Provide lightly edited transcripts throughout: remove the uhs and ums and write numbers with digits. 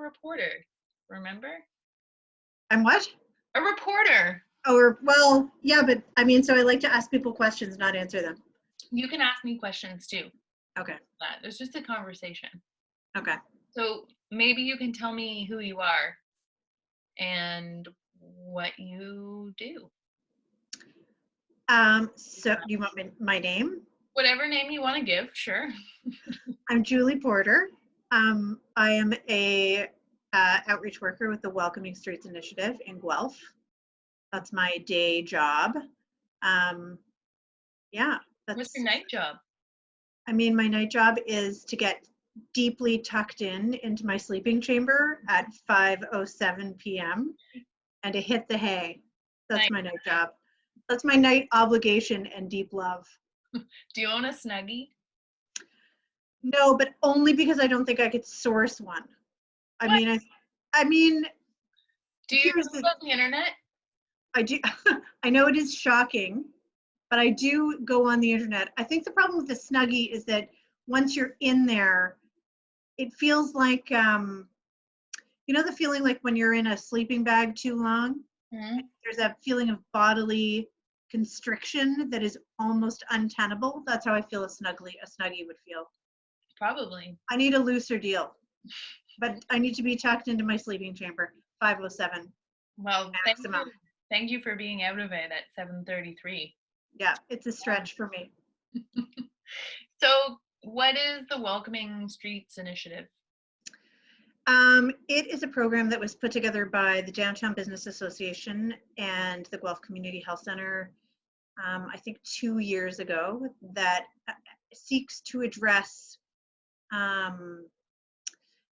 reporter, remember? I'm what? A reporter. Oh, well, yeah, but I mean, so I like to ask people questions, not answer them. You can ask me questions too. Okay. It's just a conversation. Okay. So maybe you can tell me who you are and what you do. So do you want my name? Whatever name you want to give, sure. I'm Julie Porter. I am a outreach worker with the Welcoming Streets Initiative in Guelph. That's my day job. Yeah. What's your night job? I mean, my night job is to get deeply tucked into my sleeping chamber at 5:07 p.m. and to hit the hay. That's my night job. That's my night obligation and deep love. Do you own a Snuggie? No, but only because I don't think I could source one. I mean, do you know about the internet? I do. I know it is shocking, but I do go on the internet. I think the problem with the Snuggie is that once you're in there, it feels like, you know, the feeling like when you're in a sleeping bag too long, there's a feeling of bodily constriction that is almost untenable. That's how I feel a Snuggie would feel. Probably. I need a looser deal, but I need to be tucked into my sleeping chamber, 5:07. Well, thank you for being out of it at 7:33. Yeah, it's a stretch for me. So what is the Welcoming Streets Initiative? It is a program that was put together by the Downtown Business Association and the Guelph Community Health Center, I think 2 years ago, that seeks to address,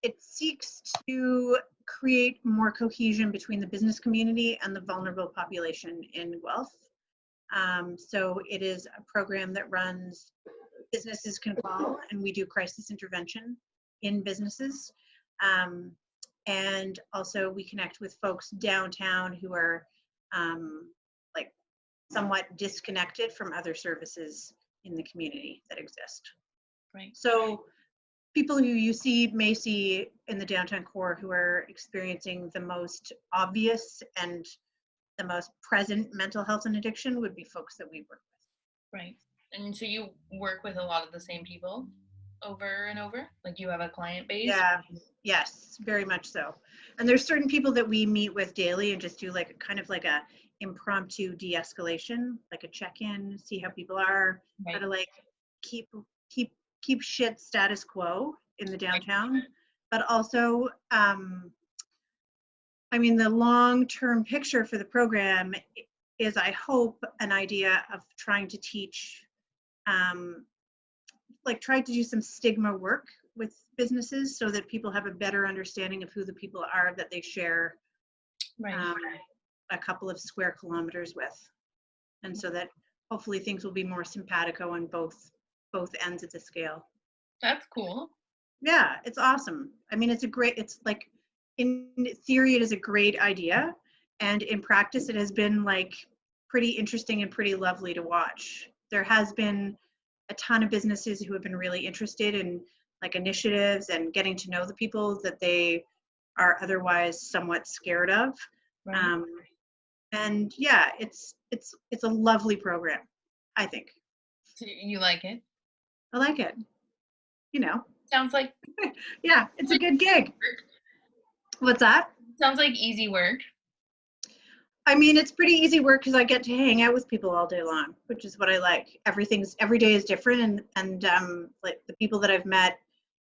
it seeks to create more cohesion between the business community and the vulnerable population in Guelph. So it is a program that runs businesses can call, and we do crisis intervention in businesses. And also we connect with folks downtown who are like somewhat disconnected from other services in the community that exist. Right. So people who you may see in the downtown core who are experiencing the most obvious and the most present mental health and addiction would be folks that we work with. Right. And so you work with a lot of the same people over and over? Like you have a client base? Yeah, yes, very much so. And there's certain people that we meet with daily and just do like kind of like a impromptu de-escalation, like a check-in, see how people are, how to like keep shit status quo in the downtown. But also, I mean, the long-term picture for the program is, I hope, an idea of trying to teach, like try to do some stigma work with businesses so that people have a better understanding of who the people are that they share a couple of square kilometers with. And so that hopefully things will be more simpatico on both ends of the scale. That's cool. Yeah, it's awesome. I mean, it's like, in theory, it is a great idea. And in practice, it has been like pretty interesting and pretty lovely to watch. There has been a ton of businesses who have been really interested in like initiatives and getting to know the people that they are otherwise somewhat scared of. Right. And yeah, it's a lovely program, I think. So you like it? I like it. You know. Sounds like yeah, it's a good gig. What's that? Sounds like easy work. I mean, it's pretty easy work because I get to hang out with people all day long, which is what I like. Every day is different, and like the people that I've met,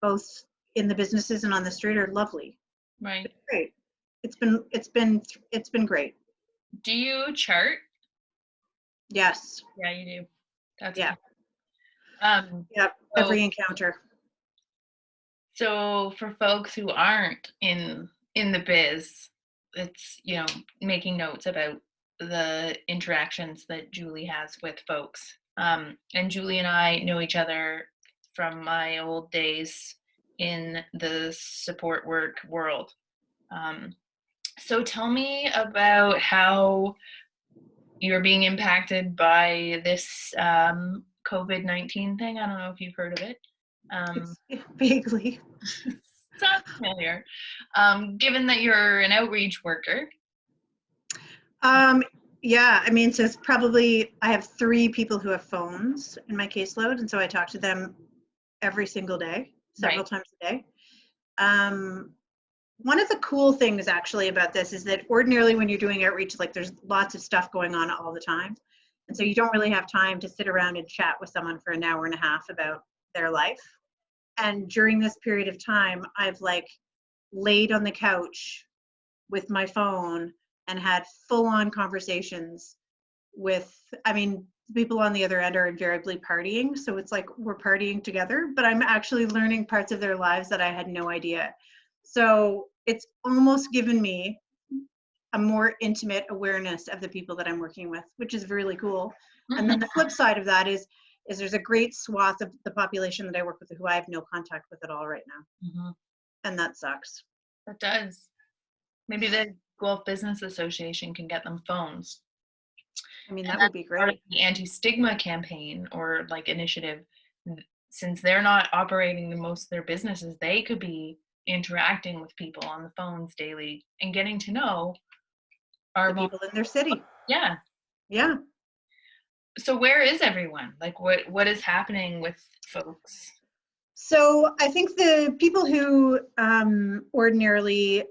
both in the businesses and on the street, are lovely. Right. It's great. It's been great. Do you chart? Yes. Yeah, you do. That's yeah. Cool. Yep. So, every encounter. So for folks who aren't in the biz, it's, you know, making notes about the interactions that Julie has with folks. And Julie and I know each other from my old days in the support work world. So tell me about how you're being impacted by this COVID-19 thing. I don't know if you've heard of it. Vaguely. Sounds familiar. Given that you're an outreach worker, Um, yeah, I mean, so it's probably, I have 3 people who have phones in my caseload, and so I talk to them every single day, several right? times a day. Um, One of the cool things actually about this is that ordinarily when you're doing outreach, like there's lots of stuff going on all the time. And so you don't really have time to sit around and chat with someone for an hour and a half about their life. And during this period of time, I've like laid on the couch with my phone and had full on conversations with, I mean, people on the other end are invariably partying. So it's like we're partying together, but I'm actually learning parts of their lives that I had no idea. So it's almost given me a more intimate awareness of the people that I'm working with, which is really cool. And then Mhm, the flip side of that is there's a great swath of the population that I work with who I have no contact with at all right now. mhm. And that sucks. That does. Maybe the Gulf Business Association can get them phones. I mean, And that would that's be part of great. the anti-stigma campaign or like initiative. Since they're not operating the most of their businesses, they could be interacting with people on the phones daily and getting to know The our people in their city. yeah. Yeah. So where is everyone? Like what is happening with folks? So I think the people who ordinarily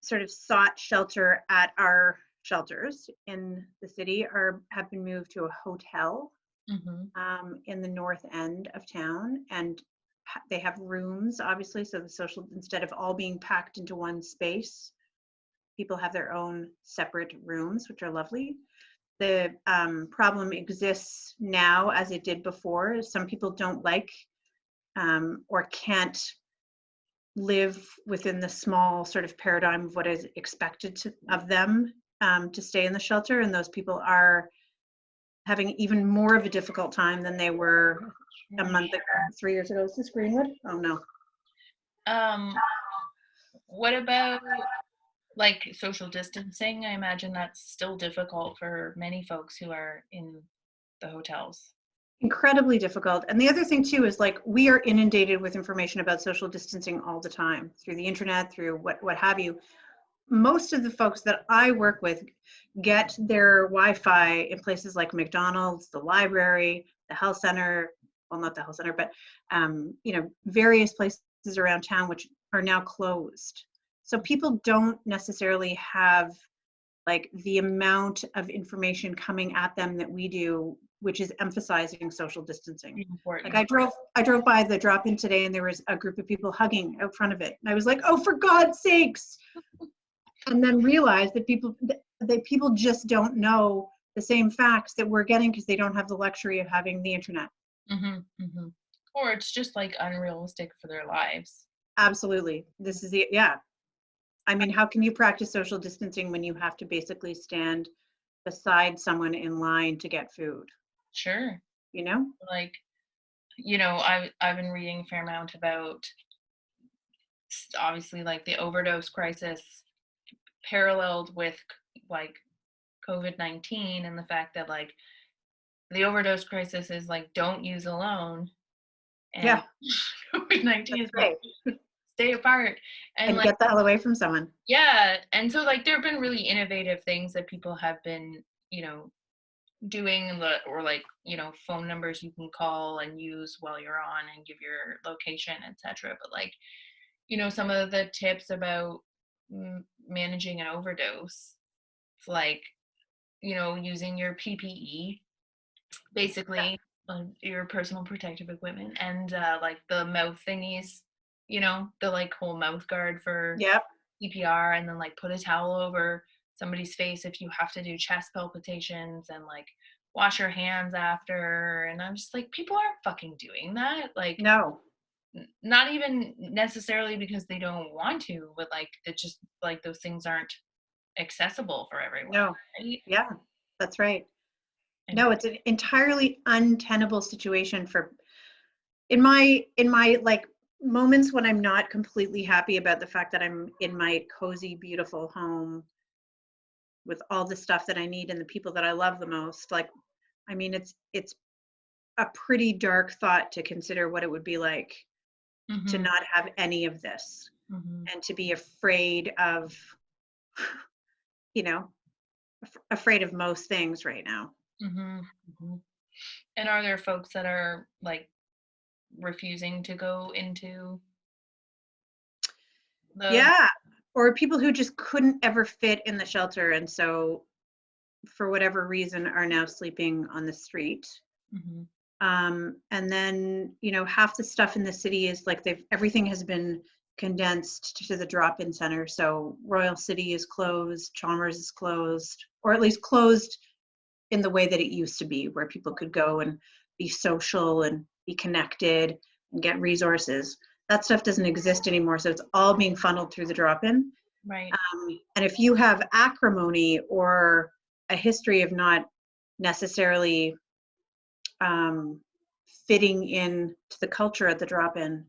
sort of sought shelter at our shelters in the city have been moved to a hotel Hmm. in the north end of town, and they have rooms, obviously, so the social, instead of all being packed into one space, people have their own separate rooms, which are lovely. The problem exists now as it did before. Some people don't like or can't live within the small sort of paradigm of what is expected of them to stay in the shelter, and those people are having even more of a difficult time than they were a month ago, 3 years ago. Is this Greenwood? Oh no. Um, what about like social distancing? I imagine that's still difficult for many folks who are in the hotels. Incredibly difficult. And the other thing too is like we are inundated with information about social distancing all the time through the internet, through what have you. Most of the folks that I work with get their Wi-Fi in places like McDonald's, the library, the health center. Well, not the health center, but various places around town which are now closed. So people don't necessarily have like the amount of information coming at them that we do, which is emphasizing social distancing. Like Important. I drove by the drop-in today and there was a group of people hugging out front of it. And I was like, oh, for God's sakes. And then realized that people just don't know the same facts that we're getting because they don't have the luxury of having the internet. Hmm. Hmm. Or it's just like unrealistic for their lives. Absolutely. This is the, yeah. I mean, how can you practice social distancing when you have to basically stand beside someone in line to get food, Sure. you know? Like, I've been reading a fair amount about obviously like the overdose crisis paralleled with like COVID-19 and the fact that like the overdose crisis is like don't use alone and Yeah, COVID-19 that's is like right. stay apart and And like get the hell away from someone. yeah, and so like there have been really innovative things that people have been doing or like phone numbers you can call and use while you're on and give your location, etc. But like some of the tips about managing an overdose, it's like using your PPE, basically your personal protective equipment, and like the mouth thingies, the like whole mouth guard for Yep. CPR, and then like put a towel over somebody's face if you have to do chest palpitations, and like wash your hands after. And I'm just like, people aren't fucking doing that. Like, No. not even necessarily because they don't want to, but like it's just like those things aren't accessible for everyone, No. right? Yeah, that's right. And No, it's an entirely untenable situation for in my like moments when I'm not completely happy about the fact that I'm in my cozy, beautiful home with all the stuff that I need and the people that I love the most. Like, I mean, it's a pretty dark thought to consider what it would be like to Mhm. not have any of this Mhm. and to be afraid of, you know, afraid of most things right now. Mhm. Mhm. And are there folks that are like refusing to go into the Yeah. Or people who just couldn't ever fit in the shelter. And so, for whatever reason, are now sleeping on the street. Mhm. And then, half the stuff in the city is like everything has been condensed to the drop-in center. So Royal City is closed, Chalmers is closed, or at least closed in the way that it used to be, where people could go and be social and be connected and get resources. That stuff doesn't exist anymore. So it's all being funneled through the drop-in. right? And if you have acrimony or a history of not necessarily um, fitting in to the culture at the drop-in,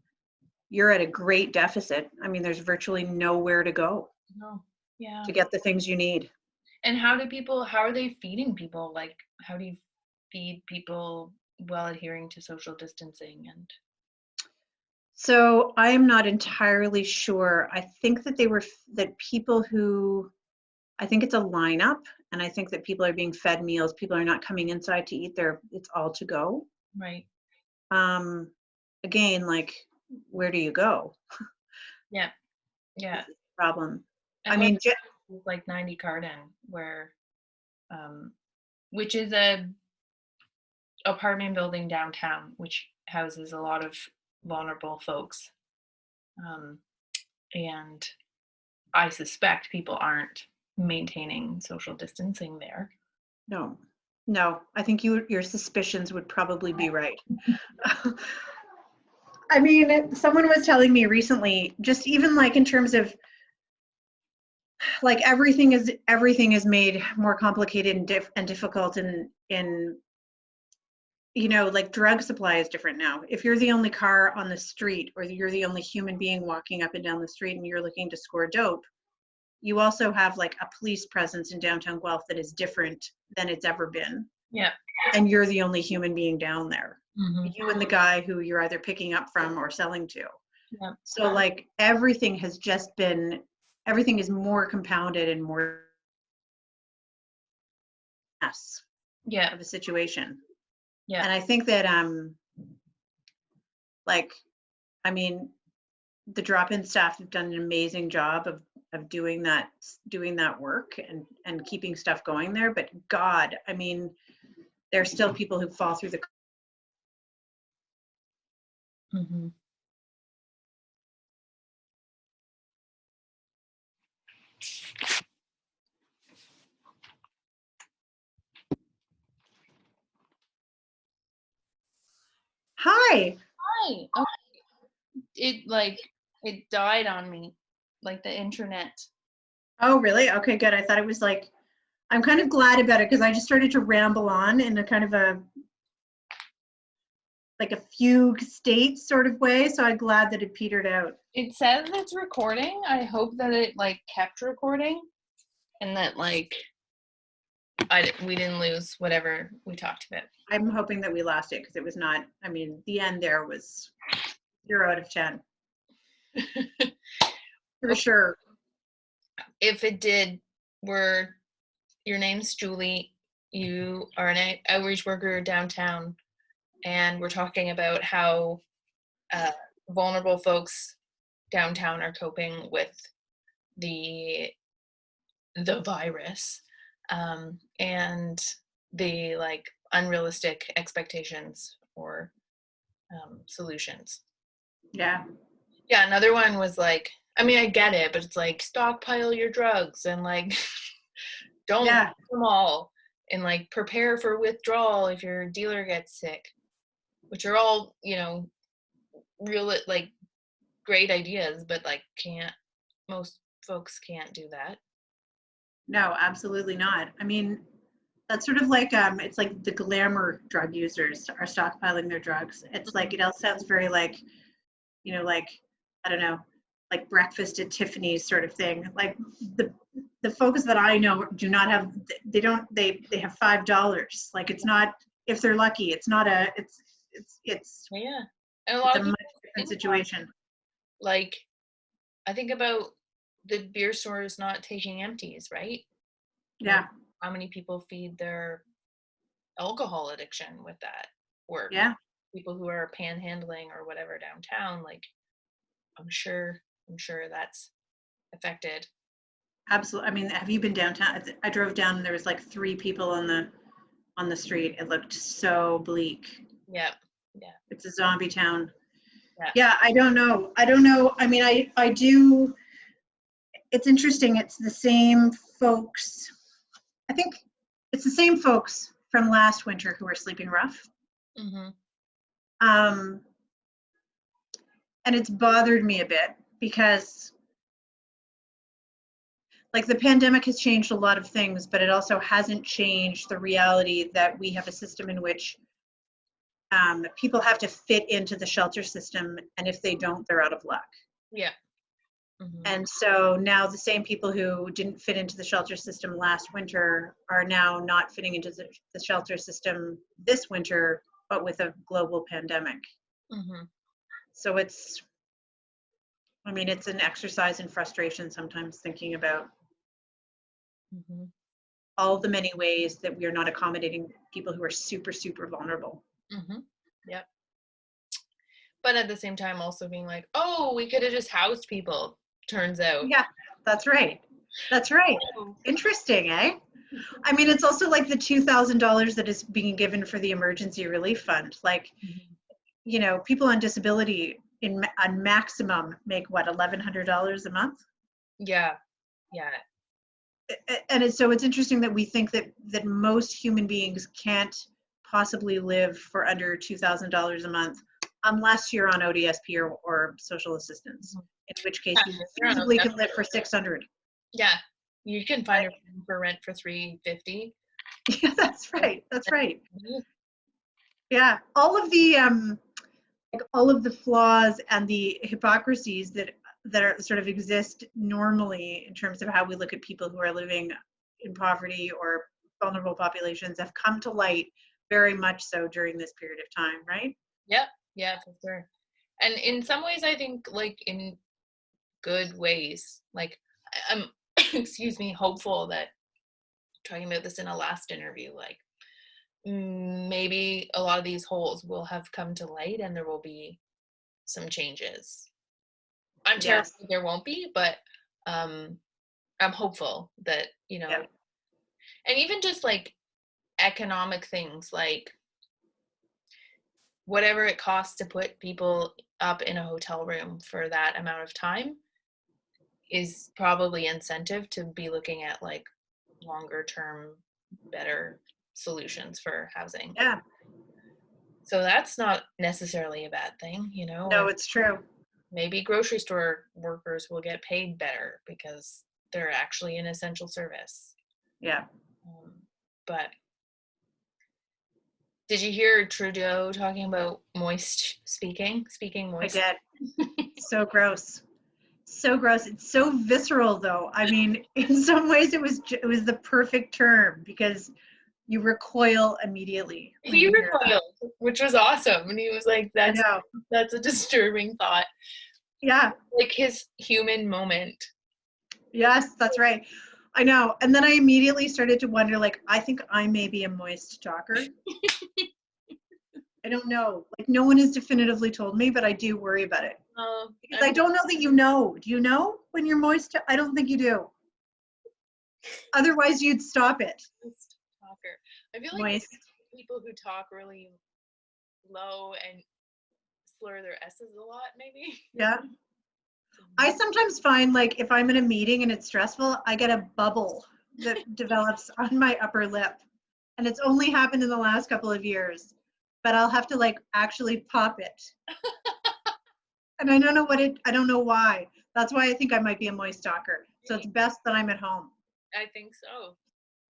you're at a great deficit. I mean, there's virtually nowhere to go No. Yeah. to get the things you need. And how are they feeding people? Like, how do you feed people while adhering to social distancing and So I am not entirely sure. I think that that people who, I think it's a lineup, and I think that people are being fed meals. People are not coming inside to eat. It's all to go. right? Um, Again, like, where do you go? Yeah. Yeah. Is the problem. I And what mean, is like 90 Carden, where um which is a apartment building downtown, which houses a lot of vulnerable folks. Um, and I suspect people aren't maintaining social distancing there. no, no. I think your suspicions would probably be right. I mean, someone was telling me recently, just even like in terms of like everything is made more complicated and difficult in like drug supply is different now. If you're the only car on the street or you're the only human being walking up and down the street and you're looking to score dope, you also have like a police presence in downtown Guelph that is different than it's ever been. Yeah. And you're the only human being down there. Hmm. You and the guy who you're either picking up from or selling to. Yeah. So like everything is more compounded and more mess Yeah. of a situation. Yeah. And I think that like I mean the drop-in staff have done an amazing job of doing that work and keeping stuff going there. But God, I mean, there are still people who fall through the. Hmm. Hi. Hi. Oh, it died on me, like the internet. Oh, really? Okay, good. I thought it was like I'm kind of glad about it because I just started to ramble on in a kind of a like a fugue state sort of way. So I'm glad that it petered out. It says it's recording. I hope that it like kept recording and that like we didn't lose whatever we talked about. I'm hoping that we lost it because it was not. I mean, the end there was 0 out of 10 for Okay. sure. If it did, we're your name's Julie. You are an outreach worker downtown, and we're talking about how uh, vulnerable folks downtown are coping with the the virus and the like unrealistic expectations or solutions. Yeah. Yeah, another one was like, I mean, I get it, but it's like stockpile your drugs and like don't Yeah. take them all and like prepare for withdrawal if your dealer gets sick, which are all, real like great ideas, but like can't most folks can't do that. No, absolutely not. I mean, that's sort of like it's like the glamour drug users are stockpiling their drugs. It's like it all sounds very like, like I don't know, like breakfast at Tiffany's sort of thing. Like the folks that I know do not have they have $5. Like it's not, if they're lucky, it's not a it's Yeah. And a it's lot a of much people different situation. Like, I think about the beer stores not taking empties, right? Like, Yeah, how many people feed their alcohol addiction with that? Or yeah, people who are panhandling or whatever downtown, like, I'm sure that's affected. absolutely. I mean, have you been downtown? I drove down and there was like 3 people on the street. It looked so bleak. Yeah. Yeah. It's a zombie town. Yeah. Yeah, I don't know. I don't know. I mean, I do. It's interesting. It's the same folks. I think it's the same folks from last winter who are sleeping rough. Mhm. Um, and it's bothered me a bit because like the pandemic has changed a lot of things, but it also hasn't changed the reality that we have a system in which people have to fit into the shelter system, and if they don't, they're out of luck. Yeah. Mhm. And so now the same people who didn't fit into the shelter system last winter are now not fitting into the shelter system this winter, but with a global pandemic. Mhm. So it's, I mean, it's an exercise in frustration sometimes thinking about Mhm. all the many ways that we are not accommodating people who are super, super vulnerable. Mhm. Yep. But at the same time also being like, "Oh, we could have just housed people." Turns out. Yeah, that's right. That's right. Oh. Interesting, eh? I mean, it's also like the $2,000 that is being given for the emergency relief fund. Like, Mhm. you know, people on disability on maximum make what, $1,100 a month? Yeah. Yeah. And so it's interesting that we think that most human beings can't possibly live for under $2,000 a month unless you're on ODSP or social assistance, Mhm. in which case Yeah, you if you're on feasibly OPEC, can live for 600. yeah. You can find a room for rent for 350. Yeah, that's right. That's right. Yeah, all of the flaws and the hypocrisies that are sort of exist normally in terms of how we look at people who are living in poverty or vulnerable populations have come to light very much so during this period of time, right? Yep. Yeah, for sure. And in some ways, I think, like, in good ways, like, I'm, excuse me, hopeful that talking about this in a last interview, like, maybe a lot of these holes will have come to light and there will be some changes. I'm Yes. terrified there won't be, but um, I'm hopeful that, Yeah. and even just like economic things, like whatever it costs to put people up in a hotel room for that amount of time is probably incentive to be looking at like longer term, better solutions for housing. Yeah. So that's not necessarily a bad thing, No, and it's true. maybe grocery store workers will get paid better because they're actually an essential service. Yeah. Um, but did you hear Trudeau talking about speaking I moist? did. So gross. So gross. It's so visceral though. I mean, in some ways it was the perfect term because you recoil immediately when He you hear that. recoiled, which was awesome, and he was like, I "That's know. that's a disturbing thought." Yeah. Like his human moment. Yes, that's right. I know. And then I immediately started to wonder, like, I think I may be a moist talker. I don't know. Like, no one has definitively told me, but I do worry about it. Because I'm I don't know that you know. Do you know when you're moist? I don't think you do. Otherwise, you'd stop it. a moist talker. I feel like Moist. people who talk really low and slur their s's a lot, maybe. Yeah. I sometimes find, like, if I'm in a meeting and it's stressful, I get a bubble that develops on my upper lip. And it's only happened in the last couple of years. But I'll have to, like, actually pop it. And I don't know why. That's why I think I might be a moist talker. So it's best that I'm at home I think so.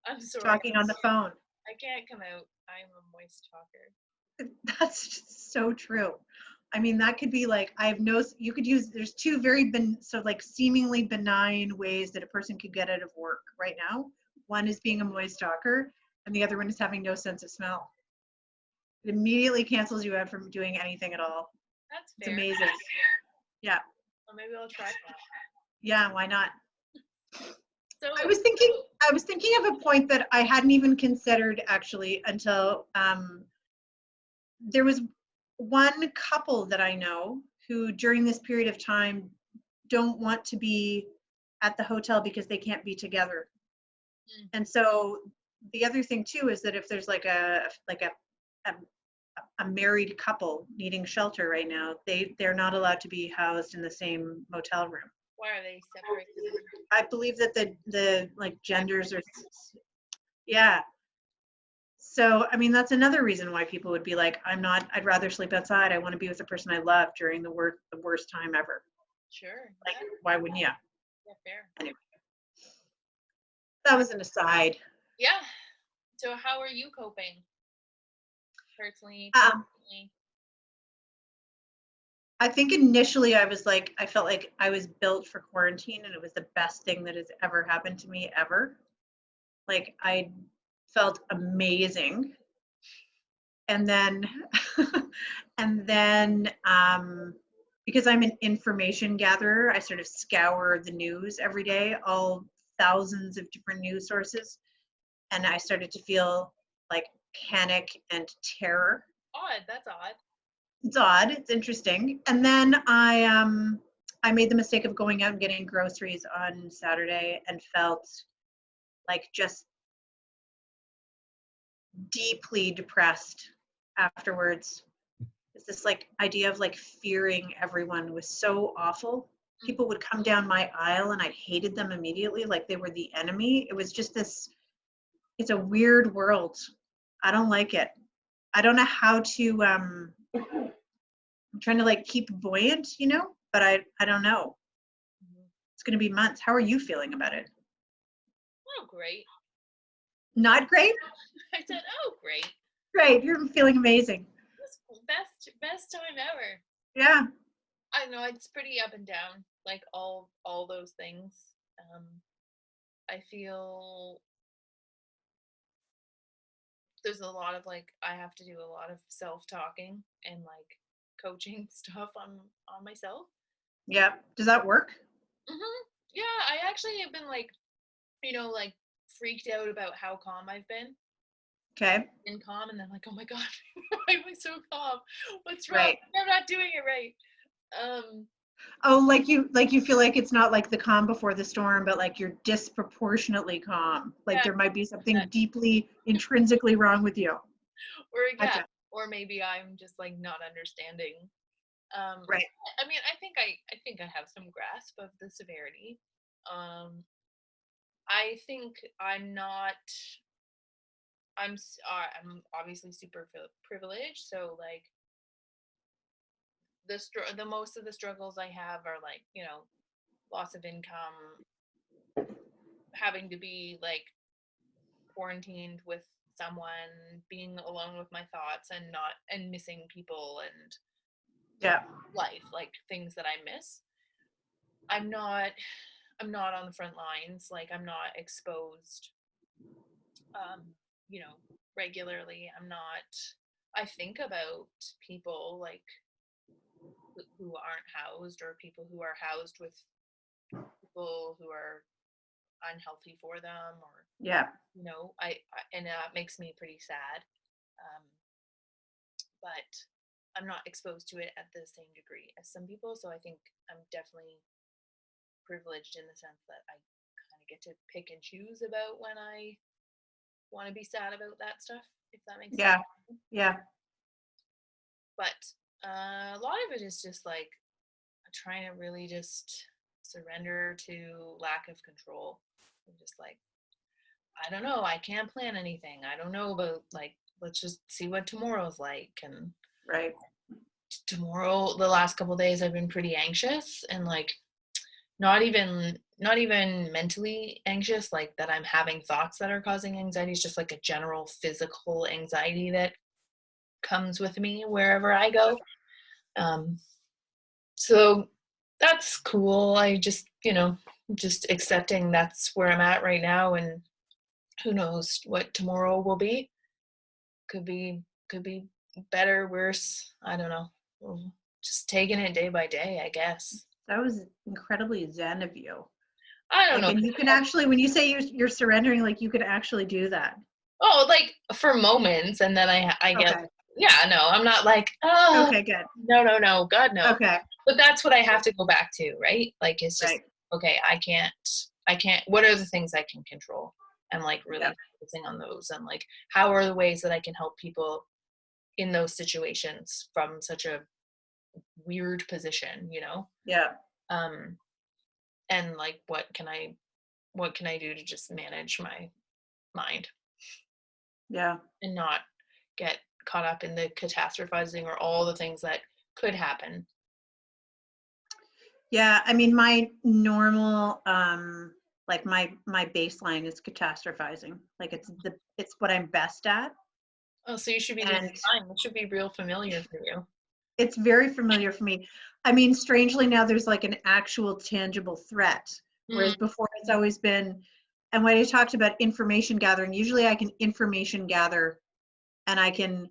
I'm sorry. talking on the phone. I can't come out. I'm a moist talker. That's just so true. I mean, that could be like, you could use, there's two so like seemingly benign ways that a person could get out of work right now. One is being a moist talker, and the other one is having no sense of smell. It immediately cancels you out from doing anything at all. That's It's fair. amazing. Yeah. Or maybe I'll try that. Yeah, why not? I So, was thinking I was thinking of a point that I hadn't even considered actually until there was one couple that I know who during this period of time don't want to be at the hotel because they can't be together. mm, And so the other thing too is that if there's like a, a married couple needing shelter right now, they're not allowed to be housed in the same motel room. why are they separated? I believe that the like genders are, yeah. So I mean that's another reason why people would be like, I'd rather sleep outside. I want to be with the person I love during the worst time ever. Sure. Like Yeah. why wouldn't you? Yeah. Fair. Anyway, that was an aside. Yeah. So, how are you coping personally, Um, professionally? I think initially I was like, I felt like I was built for quarantine and it was the best thing that has ever happened to me ever. Like I felt amazing. And then, and then, because I'm an information gatherer, I sort of scour the news every day, all thousands of different news sources. And I started to feel like panic and terror. Odd. That's odd. It's odd. It's interesting. And then I made the mistake of going out and getting groceries on Saturday and felt like just deeply depressed afterwards. It's this like idea of like fearing everyone was so awful. Mm. People would come down my aisle and I hated them immediately, like they were the enemy. It was just this, it's a weird world. I don't like it. I don't know how to I'm trying to like keep buoyant, but I don't know. Mhm. It's going to be months. How are you feeling about it? Oh, great. Not great? I said, oh, great. Great. You're feeling amazing. This best time ever. Yeah. I know it's pretty up and down, like all those things. Um, I feel there's a lot of like I have to do a lot of self-talking and like coaching stuff on myself. Yeah. Does that work? Yeah, I actually have been like, like freaked out about how calm I've Okay. been calm, and then like, oh my god, why am I so calm? What's wrong? Right. I'm not doing it right. Um, Oh, like you feel like it's not like the calm before the storm, but like you're disproportionately calm. Like yeah, there might be that, something deeply intrinsically wrong with you. or yeah, Gotcha. or maybe I'm just like not understanding. Right. I mean, I think I have some grasp of the severity. Um, I think I'm not. I'm obviously super privileged, so like the most of the struggles I have are like loss of income, having to be like quarantined with someone, being alone with my thoughts, and not and missing people and Yeah. life, like things that I miss. I'm not I'm not on the front lines, like I'm not exposed um, you know, regularly. I'm not I think about people like who aren't housed, or people who are housed with people who are unhealthy for them, or Yeah. I and that makes me pretty sad. Um, but I'm not exposed to it at the same degree as some people, so I think I'm definitely privileged in the sense that I kind of get to pick and choose about when I want to be sad about that stuff, if that makes sense. Yeah. Yeah. But a lot of it is just like trying to really just surrender to lack of control. I'm just like, I don't know, I can't plan anything. I don't know about like, let's just see what tomorrow's like. And Right. tomorrow, the last couple of days, I've been pretty anxious, and like not even mentally anxious, like that I'm having thoughts that are causing anxiety. It's just like a general physical anxiety that comes with me wherever I go. Um, so that's cool. I just accepting that's where I'm at right now, and who knows what tomorrow will be. Could be better, worse. I don't know. just taking it day by day, I guess. That was incredibly zen of you. I don't Like, know. and you can actually, when you say you're surrendering, like you could actually do that. Oh, like for moments, and then I get, Okay. yeah, no, I'm not like, oh, Okay, good. no, no, no, God, no. Okay. But that's what I have to go back to, right? Like, it's just, Right. okay, I can't, what are the things I can control? And like Yeah. really focusing on those, and like, how are the ways that I can help people in those situations from such a weird position, you know? Yeah. Um, and like, what can I do to just manage my mind Yeah. and not get caught up in the catastrophizing or all the things that could happen? Yeah. I mean, my normal, like my baseline is catastrophizing. Like it's what I'm best at. Oh, so you should be doing And fine. It should be real familiar for you. it's very familiar for me. I mean, strangely now there's like an actual tangible threat, Mm, whereas before it's always been, and when I talked about information gathering, usually I can information gather and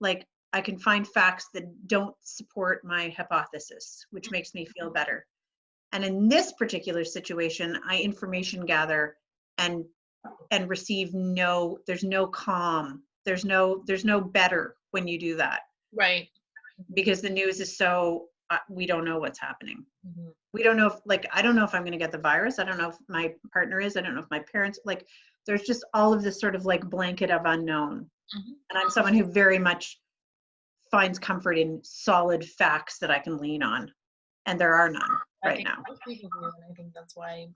like I can find facts that don't support my hypothesis, which makes me feel better. And in this particular situation, I information gather and receive no, there's no calm. There's no better when you do that, right. because the news is so we don't know what's happening. Mhm. We don't know if, like, I don't know if I'm going to get the virus. I don't know if my partner is. I don't know if my parents, like, there's just all of this sort of like blanket of unknown. Mhm. And I'm someone who very much finds comfort in solid facts that I can lean on, and there are none I right think now. most people do, and I think that's why.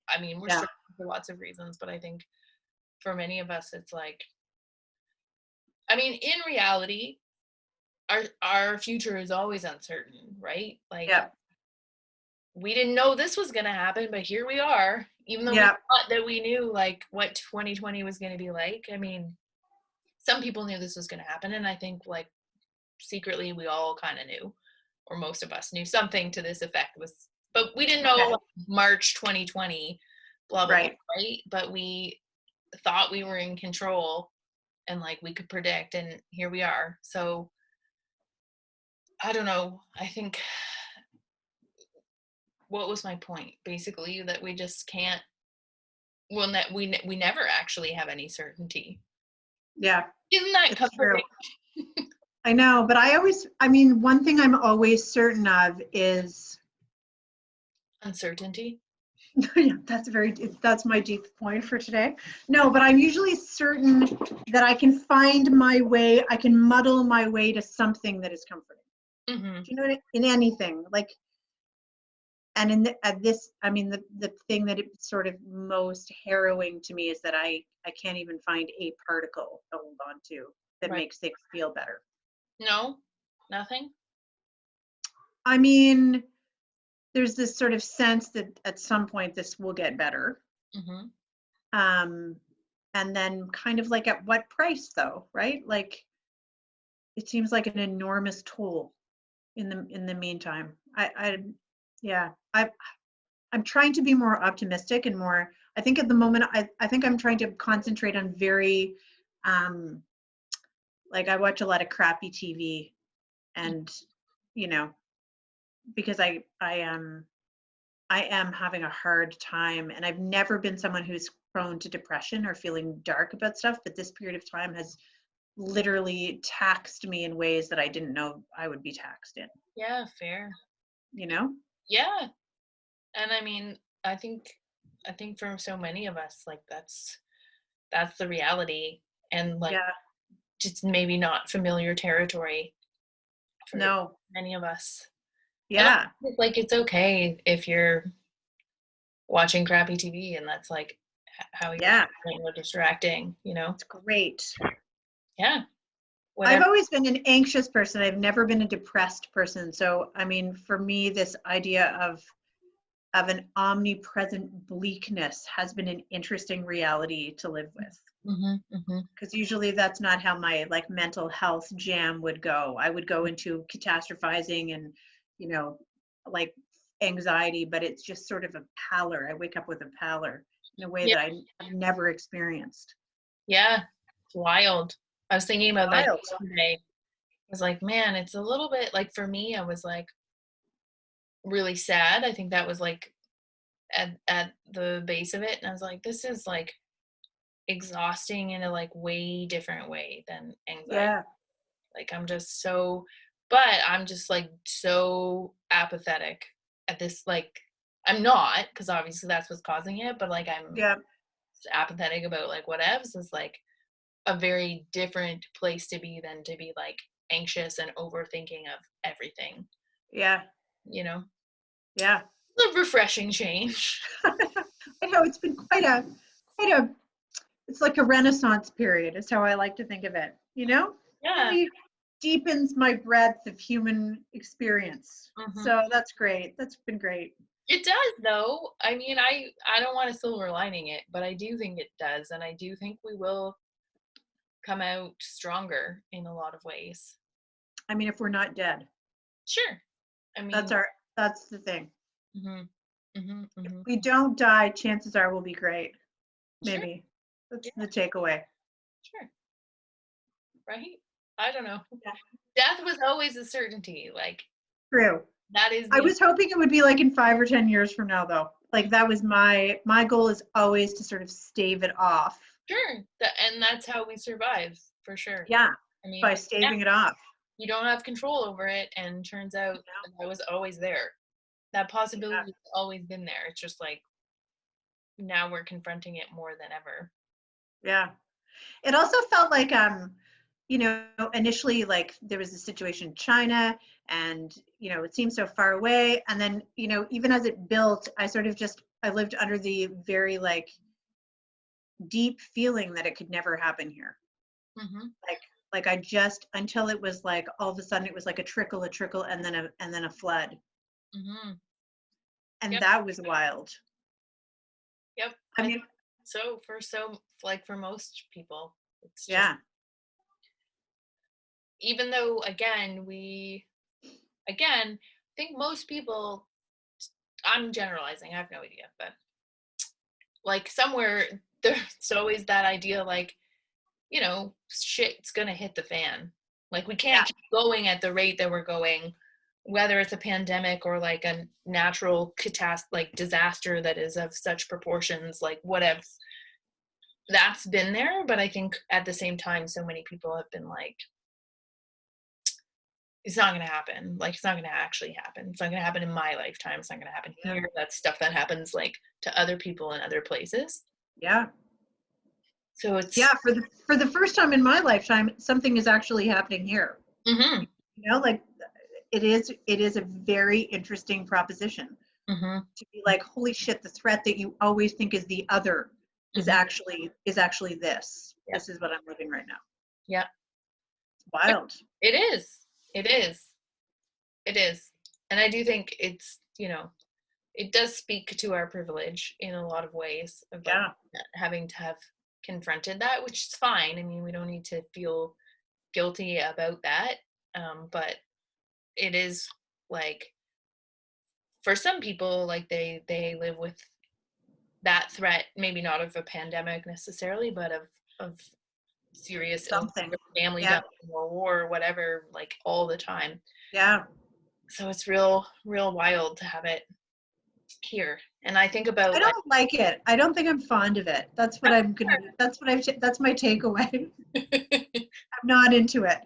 I mean, we're Yeah. struggling for lots of reasons, but I think for many of us, it's like, I mean, in reality, our future is always uncertain, right? Like, Yeah. we didn't know this was gonna happen, but here we are. Even though we Yeah. thought that we knew like what 2020 was gonna be like. I mean, some people knew this was gonna happen, and I think like secretly we all kind of knew, or most of us knew something to this effect was, but we didn't know Okay. like, March 2020, blah blah blah, Right. right? But we thought we were in control and like we could predict, and here we are. So I don't know. I think, what was my point? Basically, that we just can't. Well, that we never actually have any certainty. Yeah. Isn't that It's true. comforting? I know, but I mean, one thing I'm always certain of is, Uncertainty. yeah, that's my deep point for today. No, but I'm usually certain that I can find my way, I can muddle my way to something that is comforting. Hmm. Do you know what in anything? Like, and in at this, I mean, the thing that it's sort of most harrowing to me is that I can't even find a particle to hold on to that Right. makes things feel better. No, nothing. I mean, there's this sort of sense that at some point this will get better. Hmm. Um, and then kind of like at what price though, right? Like it seems like an enormous toll in the meantime. Yeah, I'm trying to be more optimistic and more, I think at the moment I think I'm trying to concentrate on very um like I watch a lot of crappy TV, and you know, because I am having a hard time, and I've never been someone who's prone to depression or feeling dark about stuff, but this period of time has literally taxed me in ways that I didn't know I would be taxed in, Yeah, fair. you know? Yeah, and I mean, I think for so many of us, like that's the reality, and like Yeah. just maybe not familiar territory for No. many of us. And Yeah. like it's okay if you're watching crappy TV and that's like how you're Yeah. feeling or distracting, you know? It's great. Yeah, I've whatever. always been an anxious person. I've never been a depressed person. So, I mean, for me, this idea of an omnipresent bleakness has been an interesting reality to live with. Mhm, mhm. Because usually that's not how my like mental health jam would go. I would go into catastrophizing and, you know, like anxiety, but it's just sort of a pallor. I wake up with a pallor in a way Yeah, that I've never experienced. yeah. It's wild. I was thinking about that Wild. yesterday. was like, man, it's a little bit like for me, I was like really sad. I think that was like at the base of it. And I was like, this is like exhausting in a like way different way than anxiety. Yeah, Like I'm just so but I'm just like so apathetic at this like I'm not because obviously that's what's causing it, but like I'm yeah, apathetic about like whatevs is like a very different place to be than to be like anxious and overthinking of everything, yeah, you know? yeah. A refreshing change. I know it's been quite a, it's like a renaissance period is how I like to think of it, you know? Yeah. Really deepens my breadth of human experience. Mhm. So that's great. That's been great. It does though. I mean, I don't want to silver lining it, but I do think it does, and I do think we will come out stronger in a lot of ways. I mean, if we're not dead, Sure. I that's mean, our, that's the thing. mhm, mhm, If mhm. we don't die, chances are we'll be great. Sure. Maybe. That's Yeah, the takeaway. sure. Right? I don't know. Yeah. Death was always a certainty. Like True. that is I the was hoping it would be like in 5 or 10 years from now, though. Like that was my goal is always to sort of stave it off. sure. And that's how we survive for sure. Yeah, I by mean, yeah, staving it off. you don't have control over it, and turns out Yeah, that was always there. That yeah, possibility has always been there. It's just like now we're confronting it more than ever. yeah. It also felt like you know, initially like there was a situation in China and it seemed so far away. And then, even as it built, I sort of just I lived under the very like deep feeling that it could never happen here. Mhm. Like I just until it was like all of a sudden it was like a trickle, and then a flood. Mhm. And Yep. that was wild. Yep. I I think mean, so like for most people, it's just yeah. even though again, I think most people I'm generalizing, I have no idea, but like somewhere there's always that idea like, shit's gonna hit the fan. Like we Yeah. can't keep going at the rate that we're going, whether it's a pandemic or like a natural catastrophe like disaster that is of such proportions, like whatever. That's been there, but I think at the same time so many people have been like, it's not going to happen. Like it's not going to actually happen. It's not going to happen in my lifetime. It's not going to happen Yeah. here. That's stuff that happens like to other people in other places. Yeah. So it's Yeah, for the first time in my lifetime, something is actually happening here. mhm, Like it is a very interesting proposition mhm, to be like, holy shit, the threat that you always think is the other is mhm. actually this. Yeah, This is what I'm living right now. yeah. It's wild. It is. It is. It is. And I do think it does speak to our privilege in a lot of ways of like Yeah. having to have confronted that, which is fine. I mean, we don't need to feel guilty about that. But it is like for some people, like they live with that threat, maybe not of a pandemic necessarily, but of serious illness Something. or family Yeah. dying or war or whatever, like all the time. Yeah. So it's real wild to have it here. And I think I about like don't like it. I don't think I'm fond of it. That's my takeaway. I'm not into it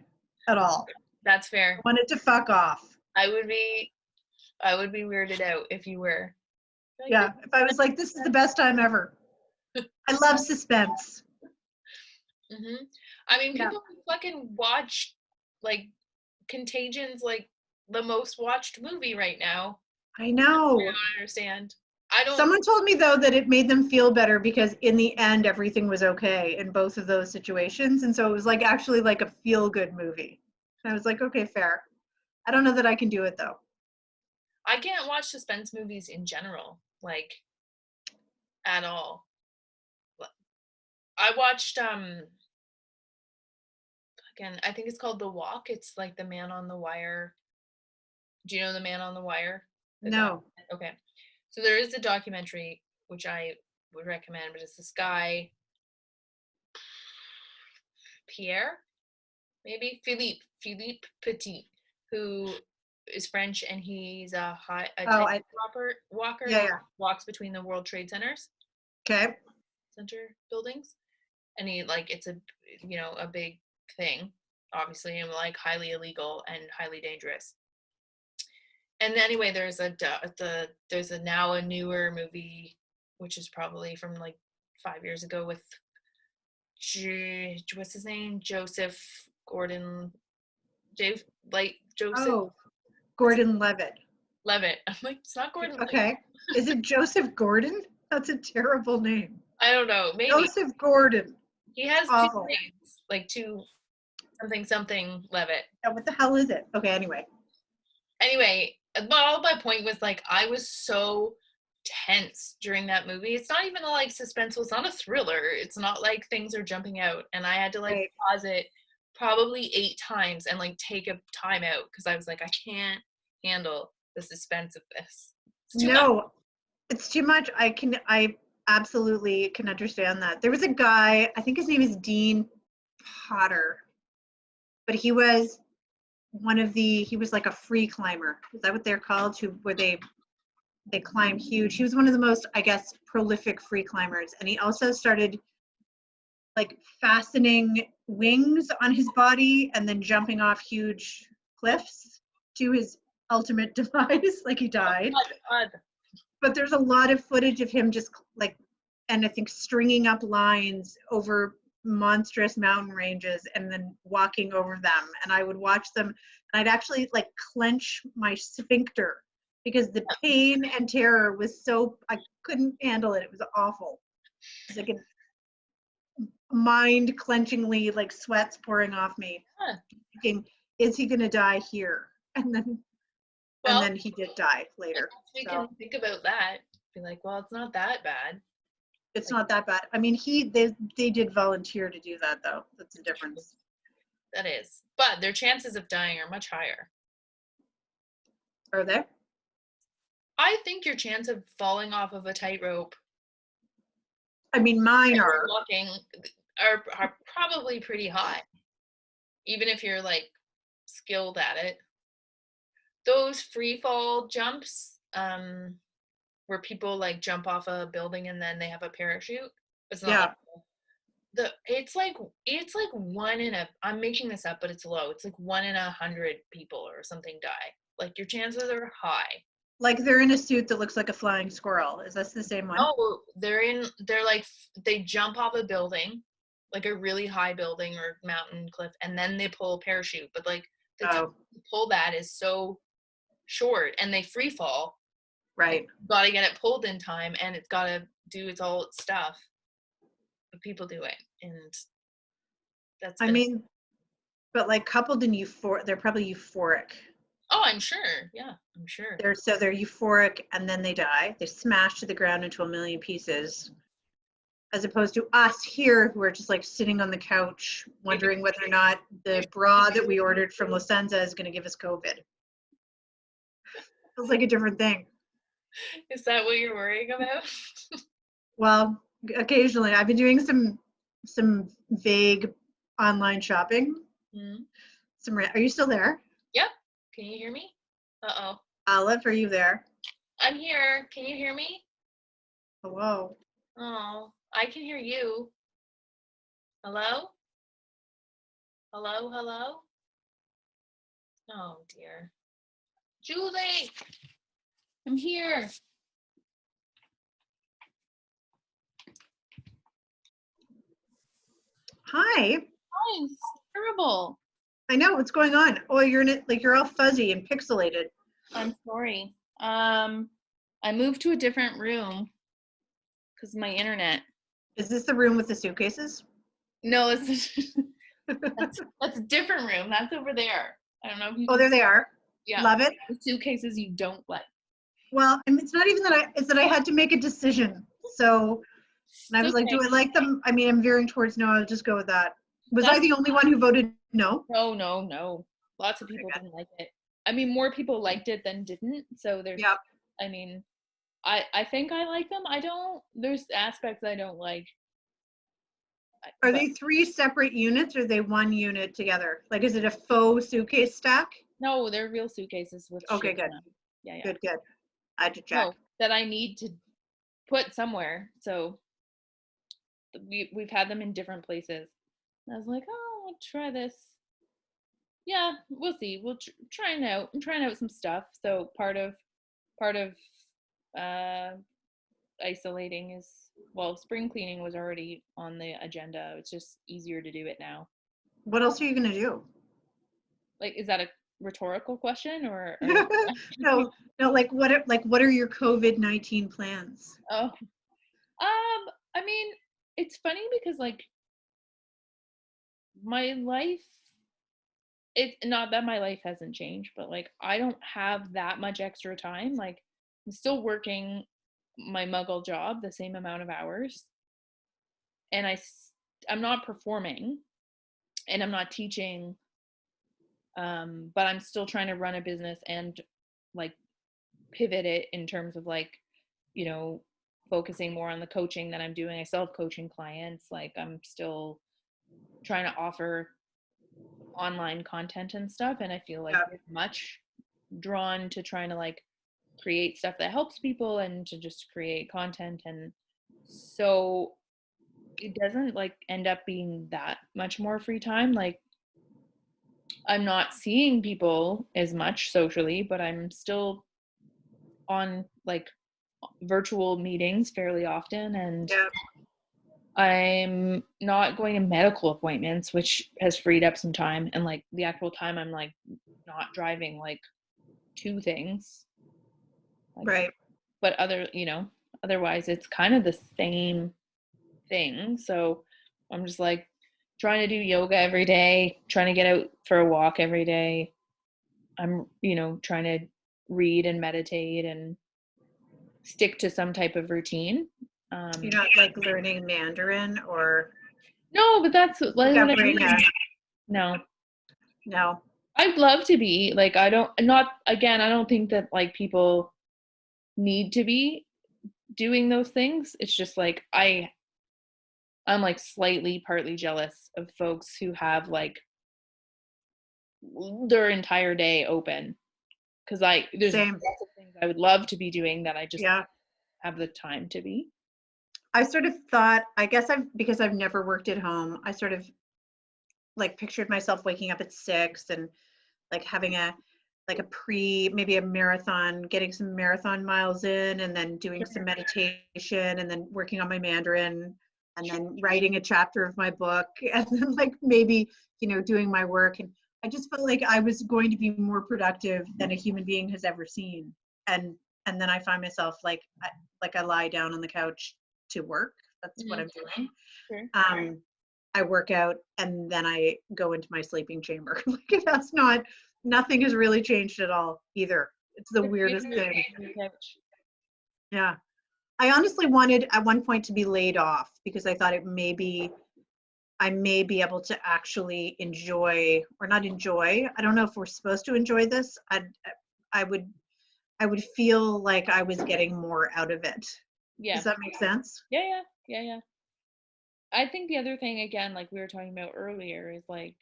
at all. that's I fair. want it to fuck off. I would be I would be weirded out if you were like this. Yeah. If I was like, this is the best time ever. I love suspense. Hmm. I mean, Yeah. people fucking watch like Contagion's like the most watched movie right now. I I know. don't understand. I don't. Someone told me though that it made them feel better because in the end everything was okay in both of those situations, and so it was like actually like a feel good movie. And I was like, okay, fair. I don't know that I can do it though. I can't watch suspense movies in general, like at all. I watched again. I think it's called The Walk. It's like the Man on the Wire. Do you know the Man on the Wire? The doc. No. Okay, so there is a documentary which I would recommend, but it's this guy Pierre, maybe Philippe. Philippe Petit, who is French, and he's a Oh, tight walker. yeah, He yeah. walks between the World Trade Okay. Center buildings, and he like it's a a big thing, obviously, and like highly illegal and highly dangerous. And anyway, there's a now a newer movie, which is probably from like 5 years ago with what's his name, Joseph Gordon, Joseph Oh, Gordon Levitt. Levitt. I'm like, it's not Gordon Levitt. Okay. Is it Joseph Gordon? That's a terrible name. I don't know. Maybe Joseph Gordon. he has two Awful. names, like two something Levitt. Yeah, what the hell is it? Okay, anyway. Anyway, but all my point was like I was so tense during that movie. It's not even like suspenseful. It's not a thriller. It's not like things are jumping out, and I had to like Right. pause it probably 8 times and like take a time out because I was like, I can't handle the suspense of this. It's too much. No, it's too much. I absolutely can understand that. There was a guy, I think his name is Dean Potter, but he was he was like a free climber. Is that what they're called? Where they climb huge. He was one of the most, I guess, prolific free climbers. And he also started like fastening wings on his body and then jumping off huge cliffs to his ultimate demise. Like he died. God. But there's a lot of footage of him just like, and I think stringing up lines over monstrous mountain ranges and then walking over them. And I would watch them and I'd actually like clench my sphincter because the pain and terror was so, I couldn't handle it. It was awful. It was like a mind clenchingly, like sweats pouring off me. Huh. Thinking, is he gonna die here? And then he did die later. We can think about that. Be like, well, it's not that bad. It's not that bad. I mean, they did volunteer to do that though. That's the difference. That is. But their chances of dying are much higher. Are they? I think your chance of falling off of a tightrope, I mean, mine are. walking, are probably pretty high. Even if you're like skilled at it. Those free fall jumps, where people like jump off a building and then they have a parachute. It's not it's like one in a, I'm making this up, but it's low. It's like 1 in 100 people or something die. Like your chances are high. Like they're in a suit that looks like a flying squirrel. Is that the same one? Oh, they jump off a building, like a really high building or mountain cliff, and then they pull a parachute. But like the time to pull that is so short, and they free fall. Right. Got to get it pulled in time, and it's got to do its all its stuff. But people do it, and that's. I mean, but like coupled in they're probably euphoric. Oh, I'm sure. Yeah, I'm sure. They're euphoric, and then they die. They smash to the ground into a million pieces. As opposed to us here, who are just like sitting on the couch, wondering whether or not the bra that we ordered from La Senza is going to give us COVID. Feels like a different thing. Is that what you're worrying about? Well, occasionally. I've been doing some vague online shopping. Mm-hmm. Are you still there? Yep. Can you hear me? Uh-oh. Olive, are you there? I'm here. Can you hear me? Hello. Oh, I can hear you. Hello? Hello, hello? Oh, dear. Julie! I'm here. Hi. Hi, it's terrible. I know, what's going on? Oh, you're all fuzzy and pixelated. I'm sorry. I moved to a different room because of my internet. Is this the room with the suitcases? No, that's a different room. That's over there. I don't know if you there they are. Yeah. Love it. The suitcases you don't like. Well, it's not even it's that I had to make a decision. So, and I was like, do I like them? I mean, I'm veering towards no, I'll just go with that. Was I the only one who voted no? No. Lots of people didn't like it. I mean, more people liked it than didn't. So there's, I mean, I think I like them. There's aspects I don't like. Are but they 3 separate units or are they 1 unit together? Like, is it a faux suitcase stack? no, they're real suitcases with Okay, shit in good. them. Yeah, yeah. Good, good. I had to check. No, that I need to put somewhere. So we've had them in different places. And I was like, oh, I'll try this. Yeah, we'll see. We'll try it out. I'm trying out some stuff. So part of uh isolating is, well, spring cleaning was already on the agenda. It's just easier to do it now. What else are you gonna do? Like, is that a rhetorical question or No, no, like what are your COVID-19 plans? oh, I mean, it's funny because like my life, it's not that my life hasn't changed, but like I don't have that much extra time. Like I'm still working my muggle job the same amount of hours, and I'm not performing and I'm not teaching, but I'm still trying to run a business and like pivot it in terms of like, you know, focusing more on the coaching that I'm doing. I still have coaching clients. Like I'm still trying to offer online content and stuff. And I feel like Yeah, very much drawn to trying to like create stuff that helps people and to just create content. And so it doesn't like end up being that much more free time. Like I'm not seeing people as much socially, but I'm still on like virtual meetings fairly often, and yeah, I'm not going to medical appointments, which has freed up some time, and like the actual time I'm like not driving like two things, like, right. but otherwise it's kind of the same thing. So I'm just like trying to do yoga every day, trying to get out for a walk every day. I'm trying to read and meditate and stick to some type of routine. You're not like learning Mandarin or No, but that's like what I discovering mean. No, no. I'd love to be like, I don't, not again, I don't think that like people need to be doing those things. It's just like I'm like slightly partly jealous of folks who have like their entire day open, because like there's Same. lots of things I would love to be doing that I just Yeah. have the time to be. I sort of thought, I guess because I've never worked at home, I sort of like pictured myself waking up at 6 and like having maybe a marathon, getting some marathon miles in, and then doing some Sure. meditation, and then working on my Mandarin, and Sure. then writing a chapter of my book, and then like maybe, doing my work. And I just felt like I was going to be more productive than a human being has ever seen. And then I find myself I lie down on the couch to work. That's what Mhm. I'm doing. Sure. I work out and then I go into my sleeping chamber. Like that's not, nothing has really changed at all either. It's the Good for you. weirdest thing. On the couch. Yeah. I honestly wanted at one point to be laid off because I thought I may be able to actually enjoy, or not enjoy. I don't know if we're supposed to enjoy this. I would I would feel like I was getting more out of it. Does Yeah. that make sense? Yeah, yeah, yeah, yeah. I think the other thing, again, like we were talking about earlier, is like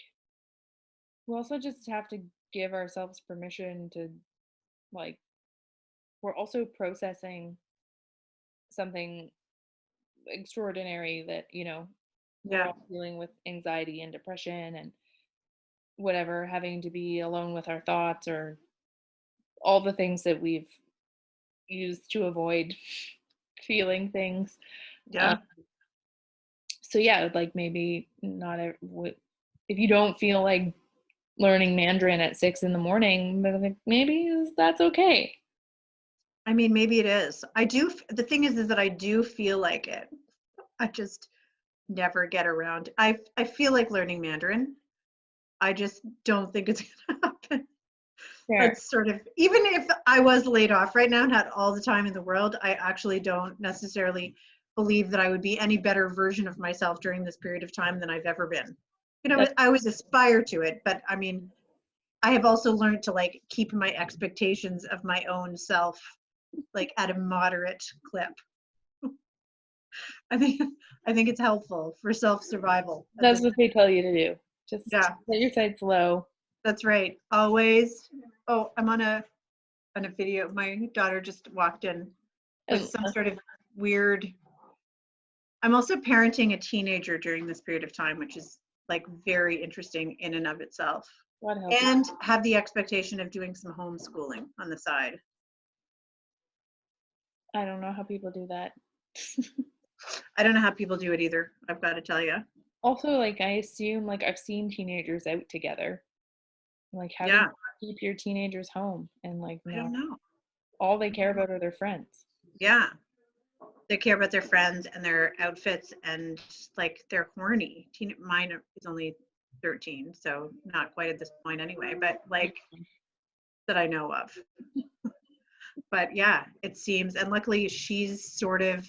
we also just have to give ourselves permission to like we're also processing something extraordinary that, we're Yeah. all dealing with anxiety and depression and whatever, having to be alone with our thoughts or all the things that we've used to avoid feeling things. Uh, Yeah. so yeah, like maybe not if you don't feel like learning Mandarin at 6 in the morning, but like, maybe that's okay. I mean, maybe it is. The thing is that I do feel like it. I just never get around. I feel like learning Mandarin. I just don't think it's gonna happen. Fair. That's sort of, even if I was laid off right now and had all the time in the world, I actually don't necessarily believe that I would be any better version of myself during this period of time than I've ever been. That's I always aspire to it, but I mean, I have also learned to like keep my expectations of my own self like at a moderate clip. I think I think it's helpful for self-survival at That's this what point. they tell you to do. Just Yeah, set your sights low. that's right. Always. Oh, I'm on a video. My daughter just walked in with And some sort of weird. I'm also parenting a teenager during this period of time, which is like very interesting in and of itself. God help you. And have the expectation of doing some homeschooling on the side. I don't know how people do that. I don't know how people do it either. I've got to tell you. Also, like, I assume, like, I've seen teenagers out together. Like, how do you Yeah, keep your teenagers home? And, like, I no, don't know. all they care about are their friends. Yeah, they care about their friends and their outfits and like they're horny. Mine is only 13, so not quite at this point anyway, but like that I know of. But yeah, it seems, and luckily she's sort of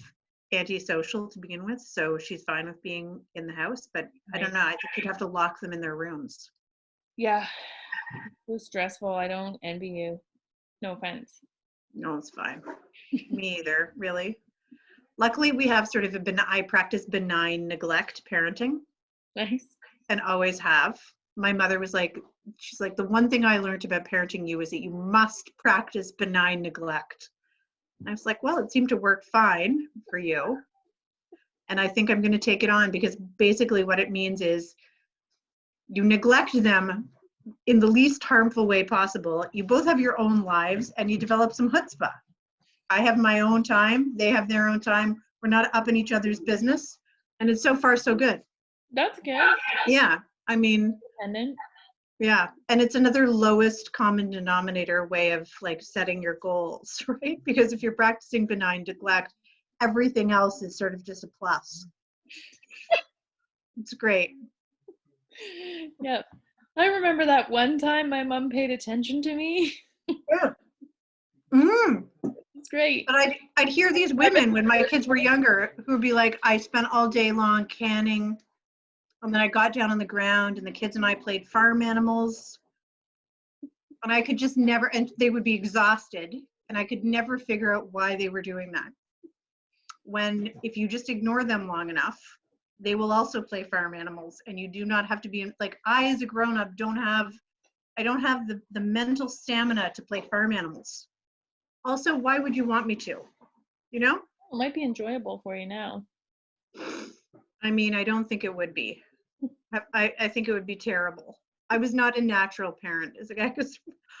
antisocial to begin with, so she's fine with being in the house. But I don't Right. know. I think you'd have to lock them in their rooms. Yeah, so stressful. I don't envy you. No offense. No, it's fine. Me either, really. Luckily, we have sort of I practice benign neglect parenting Nice. and always have. My mother was like, she's like, the one thing I learned about parenting you is that you must practice benign neglect. And I was like, well, it seemed to work fine for you. And I think I'm going to take it on because basically what it means is you neglect them in the least harmful way possible. You both have your own lives and you develop some chutzpah. I have my own time. They have their own time. We're not up in each other's business. And it's so far so good. That's good. Yeah. I mean, Independent. yeah. And it's another lowest common denominator way of like setting your goals, right? Because if you're practicing benign neglect, everything else is sort of just a plus. It's great. Yep. I remember that one time my mom paid attention to me. Yeah. Mm. It's great. But I'd hear these women when my kids were younger who would be like, I spent all day long canning. And then I got down on the ground and the kids and I played farm animals. And I could just never, and they would be exhausted. And I could never figure out why they were doing that. When if you just ignore them long enough, they will also play farm animals. And you do not have to be like, I as a grown-up I don't have the mental stamina to play farm animals. Also, why would you want me to? You know? It might be enjoyable for you now. I mean, I don't think it would be. I think it would be terrible. I was not a natural parent as a guy because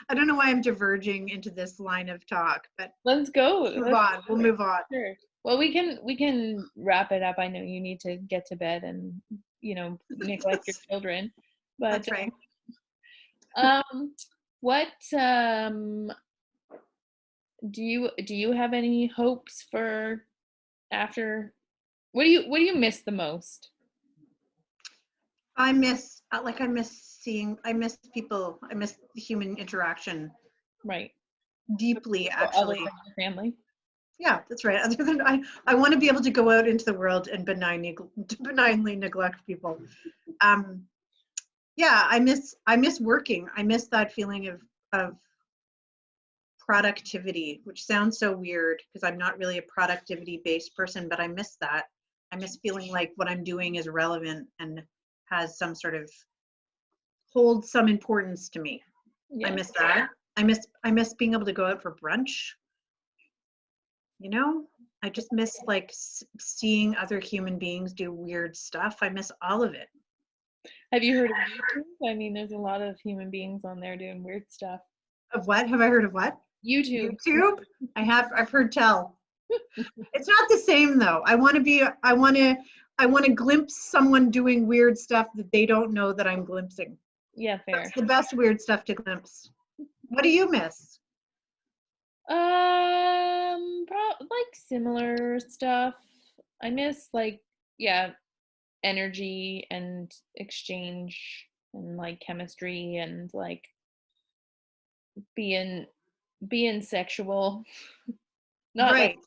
I don't know why I'm diverging into this line of talk, but Let's go. let's move on. We'll move on. Sure. Well, we can wrap it up. I know you need to get to bed and neglect your children. But That's right. what do you have any hopes for after? What do you miss the most? I miss like I miss people. I miss human interaction Right. deeply, Well, other actually. than your family. Yeah, that's right. Other than I want to be able to go out into the world and benignly neglect people. Um, yeah, I miss working. I miss that feeling of productivity, which sounds so weird because I'm not really a productivity based person, but I miss that. I miss feeling like what I'm doing is relevant and has some sort of holds some importance to me. I Yeah. miss that. I miss being able to go out for brunch. You know, I just miss like seeing other human beings do weird stuff. I miss all of it. Have you heard of YouTube? I mean, there's a lot of human beings on there doing weird stuff. Of what? Have I heard of what? YouTube. YouTube? I've heard tell. It's not the same though. I want to glimpse someone doing weird stuff that they don't know that I'm glimpsing. Yeah, fair. That's the best weird stuff to glimpse. What do you miss? Like similar stuff. I miss like yeah, energy and exchange and like chemistry and like being being sexual. Not like Right.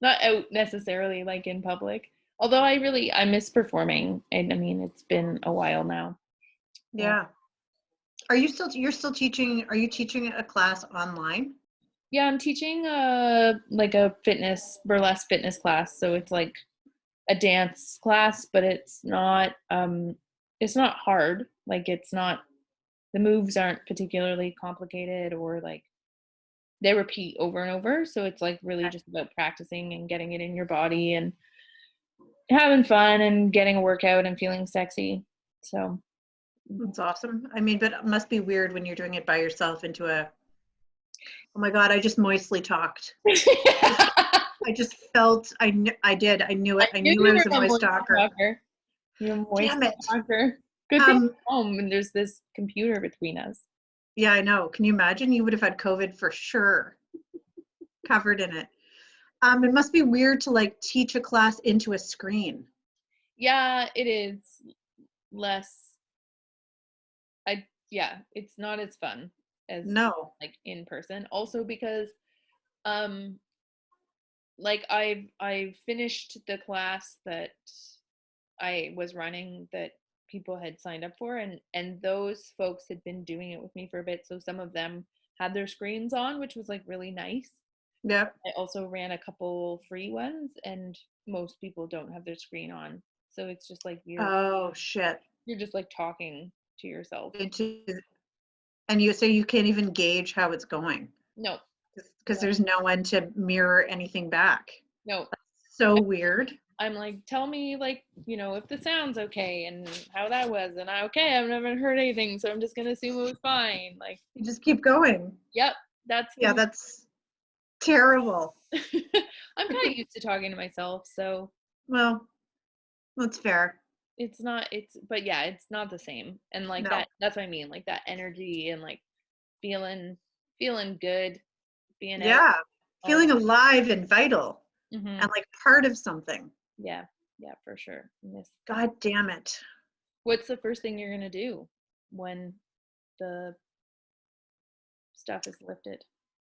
not out necessarily like in public. Although I miss performing. And I mean, it's been a while now. Uh, Yeah. You're still teaching, are you teaching a class online? yeah, I'm teaching like a burlesque fitness class, so it's like a dance class, but it's not hard. Like it's not, the moves aren't particularly complicated, or like they repeat over and over. So it's like really just about practicing and getting it in your body and having fun and getting a workout and feeling sexy. So That's awesome. I mean, but it must be weird when you're doing it by yourself into a, oh my God, I just moistly talked. I just felt, I did, I knew it. I knew knew I you was were a a moist moist talker. talker. You're a moist Damn it. talker. Good thing Um, you're home and there's this computer between us. yeah, I know. Can you imagine? You would have had COVID for sure, covered in it. It must be weird to like teach a class into a screen. Yeah, it is less. Yeah, it's not as fun as No. like in person. Also because um like I've finished the class that I was running that people had signed up for, and those folks had been doing it with me for a bit, so some of them had their screens on, which was like really nice. Yep. I also ran a couple free ones, and most people don't have their screen on. So it's just like Oh shit. you're just like talking to yourself. Into, and you say you can't even gauge how it's going No, because no, there's no one to mirror anything back. no. So weird. I'm like, tell me, like, if the sound's okay and how that was. And I've never heard anything, so I'm just gonna assume it was fine. Like, You just keep going. yep, that's Yeah, that's terrible. I'm kind of used to talking to myself, so Well, that's fair. it's not but yeah, it's not the same. And like No. that's what I mean, like that energy and like feeling feeling good, being out, Yeah. all that. Feeling alive and vital Hmm. and like part of something. Yeah, yeah, for sure. Miss that. God damn it. What's the first thing you're gonna do when the stuff is lifted?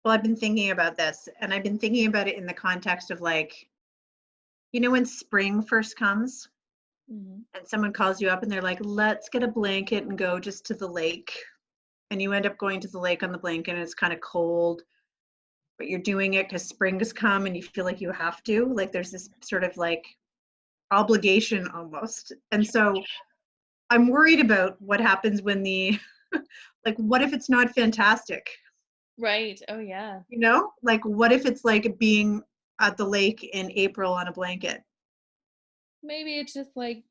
Well, I've been thinking about this and I've been thinking about it in the context of like, when spring first comes Hmm. and someone calls you up and they're like, let's get a blanket and go just to the lake. And you end up going to the lake on the blanket and it's kind of cold, but you're doing it because spring has come and you feel like you have to. Like there's this sort of like obligation almost. And so I'm worried about what happens when like, what if it's not fantastic? Right. Oh yeah. Like, what if it's like being at the lake in April on a blanket? Maybe it's just like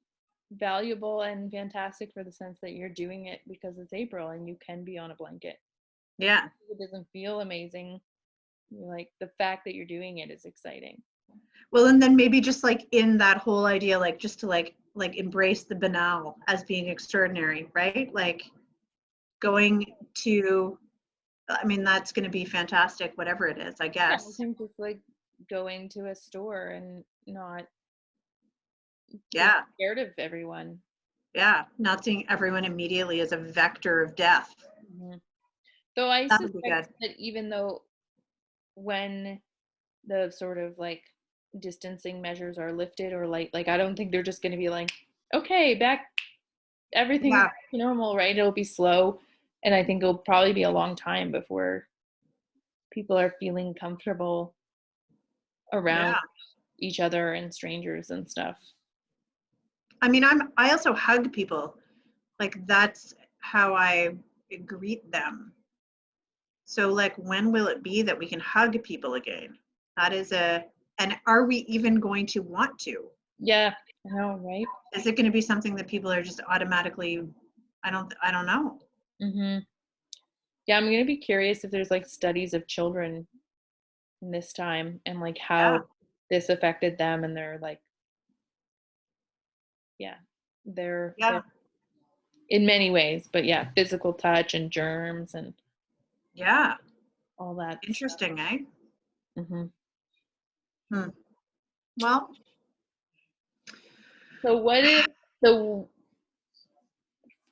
valuable and fantastic for the sense that you're doing it because it's April and you can be on a blanket. Yeah. It doesn't feel amazing. You're like the fact that you're doing it is exciting. Well, and then maybe just like in that whole idea, like just to like embrace the banal as being extraordinary, right? Like going to, I mean, that's going to be fantastic, whatever it is, I Yeah, I guess. think just like going to a store and not being Yeah. scared of everyone. Yeah. Not seeing everyone immediately as a vector of death. Hmm. Though I That would be good. suspect that even though when the sort of like distancing measures are lifted, or like I don't think they're just going to be like, okay, back, everything's Yeah. normal, right? It'll be slow, and I think it'll probably be a long time before people are feeling comfortable around Yeah. each other and strangers and stuff. I mean, I also hug people. Like that's how I greet them. So like when will it be that we can hug people again? That is and are we even going to want to? Yeah, I know, right? Is it going to be something that people are just automatically, I don't know. Hmm. Yeah, I'm gonna be curious if there's like studies of children in this time and like Yeah. how this affected them and their like, yeah, their Yeah. in many ways, but yeah, physical touch and germs and Yeah. all that stuff. Interesting, eh? Hmm. Hmm. Well, So, what is the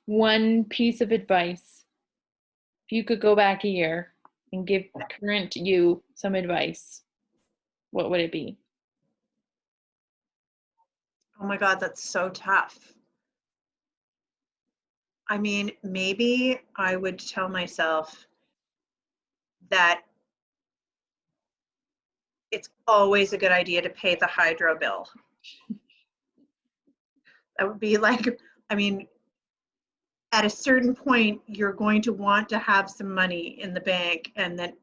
one piece of advice if you could go back a year and give current you some advice? What would it be? oh my God, that's so tough. I mean, maybe I would tell myself that it's always a good idea to pay the hydro bill. That would be like, I mean, at a certain point, you're going to want to have some money in the bank, and then,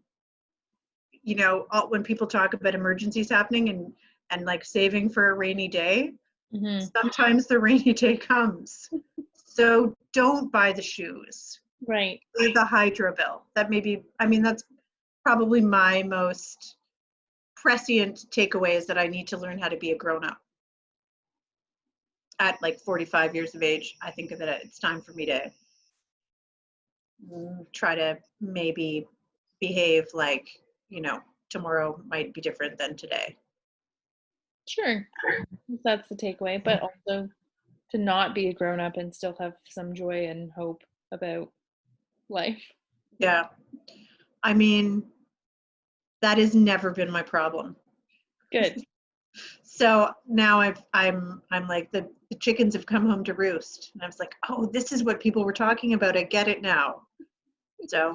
when people talk about emergencies happening and like saving for a rainy day, Hmm. sometimes the rainy day comes. So don't buy the shoes. Right. Pay the hydro bill. That may be, I mean, that's probably my most prescient takeaway, is that I need to learn how to be a grown up. At like 45 years of age, I think that it's time for me to try to maybe behave like, tomorrow might be different than today. Sure. That's the takeaway, but also to not be a grown up and still have some joy and hope about life. Yeah. I mean, that has never been my problem. Good. So now I'm like, the chickens have come home to roost. And I was like, oh, this is what people were talking about. I get it now. So,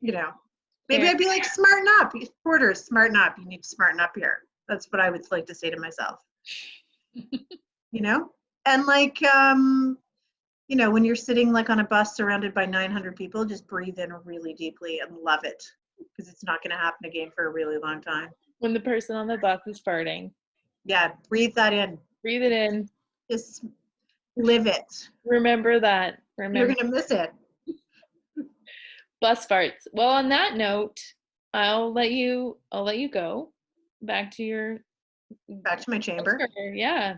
maybe Fair. I'd be like, smarten up. Porters, smarten up. You need to smarten up here. That's what I would like to say to myself. you know? And like, when you're sitting like on a bus surrounded by 900 people, just breathe in really deeply and love it, because it's not going to happen again for a really long time. When the person on the bus is farting, Yeah, breathe that in. breathe it in. Just live it. Remember that. You're Remember going to miss it. bus farts. Well, on that note, I'll let you go back to your Back to my chamber. yeah.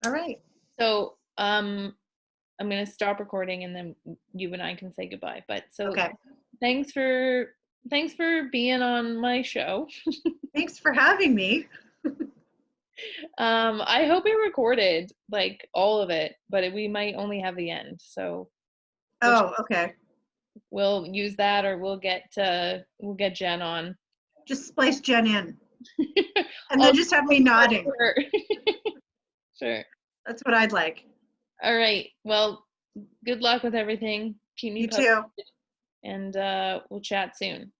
All right. So, I'm gonna stop recording and then you and I can say goodbye. But so Okay. thanks for thanks for being on my show. Thanks for having me. I hope it recorded like all of it, but we might only have the end. So Oh, okay. we'll use that, or we'll get Jen on. Just splice Jen in. And Oh, then just have me nodding. sure. Sure. That's what I'd like. All right. Well, good luck with everything. Keep me You posted, too. and we'll chat soon.